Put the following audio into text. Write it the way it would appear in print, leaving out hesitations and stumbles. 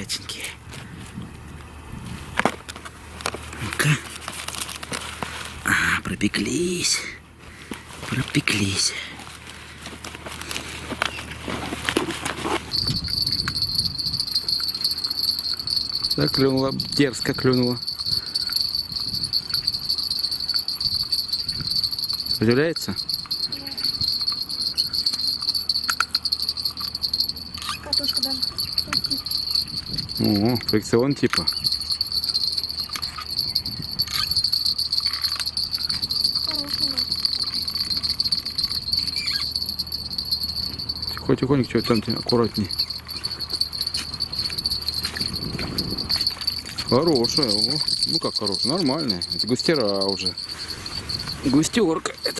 горяченькие. Ну-ка. Пропеклись. Пропеклись. Так клюнула, дерзко клюнула. Удивляется? Катушка даже. О, фрикцион типа. Тихонько, что там аккуратней. Хорошая, о. Ну как хорошая, нормальная. Это густера уже. Густерка.